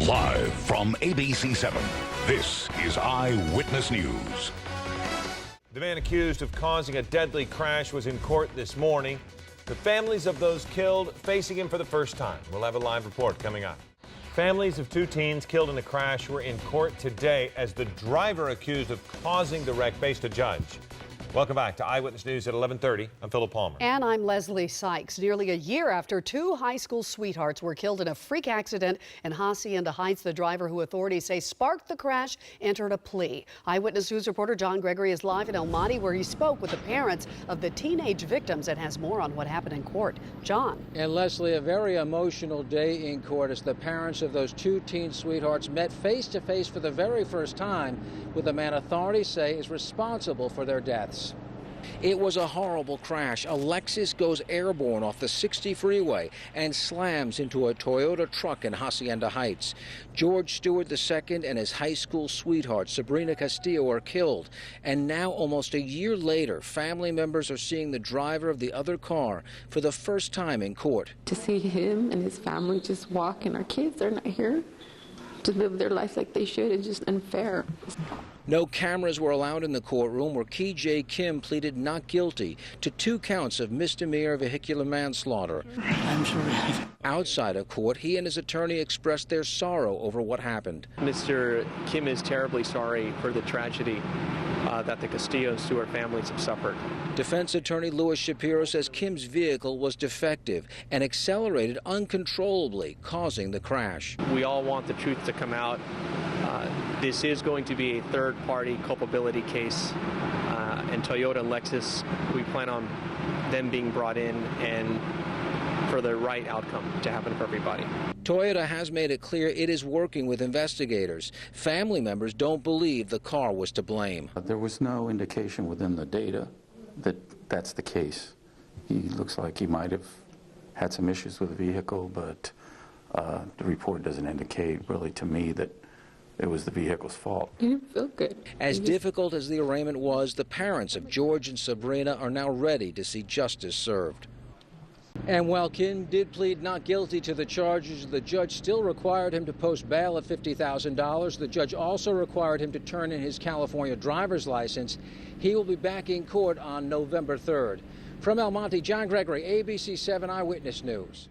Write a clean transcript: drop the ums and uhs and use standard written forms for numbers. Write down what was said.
Live from ABC 7, this is Eyewitness News. The man accused of causing a deadly crash was in court this morning. The families of those killed facing him for the first time. We'll have a live report coming up. Families of two teens killed in a crash were in court today as the driver accused of causing the wreck faced a judge. Welcome back to Eyewitness News at 11:30. I'm Phillip Palmer. And I'm Leslie Sykes. Nearly a year after two high school sweethearts were killed in a freak accident in Hacienda Heights, the driver who authorities say sparked the crash entered a plea. Eyewitness News reporter John Gregory is live in El Monte, where he spoke with the parents of the teenage victims and has more on what happened in court. John. And Leslie, a very emotional day in court as the parents of those two teen sweethearts met face to face for the very first time with the man authorities say is responsible for their deaths. It was a horrible crash. A Lexus goes airborne off the 60 freeway and slams into a Toyota truck in Hacienda Heights. George Stewart II and his high school sweetheart, Sabrina Castillo, are killed. And now, almost a year later, family members are seeing the driver of the other car for the first time in court. To see him and his family just walk, and our kids, they're not here to live their life like they should, is just unfair. No cameras were allowed in the courtroom where Key J. Kim pleaded not guilty to 2 counts of misdemeanor vehicular manslaughter. I'm sorry. Outside of court, he and his attorney expressed their sorrow over what happened. Mr. Kim is terribly sorry for the tragedy that the Castillo and Stewart families have suffered. Defense attorney Louis Shapiro says Kim's vehicle was defective and accelerated uncontrollably, causing the crash. We all want the truth to come out. This is going to be a third-party culpability case, and Toyota and Lexus, we plan on them being brought in and for the right outcome to happen for everybody. Toyota has made it clear it is working with investigators. Family members don't believe the car was to blame. There was no indication within the data that that's the case. He looks like he might have had some issues with the vehicle, but the report doesn't indicate really to me that it was the vehicle's fault. He didn't feel good. As difficult as the arraignment was, the parents of George and Sabrina are now ready to see justice served. And while Kim did plead not guilty to the charges, the judge still required him to post bail at $50,000. The judge also required him to turn in his California driver's license. He will be back in court on November 3rd. From El Monte, John Gregory, ABC 7 Eyewitness News.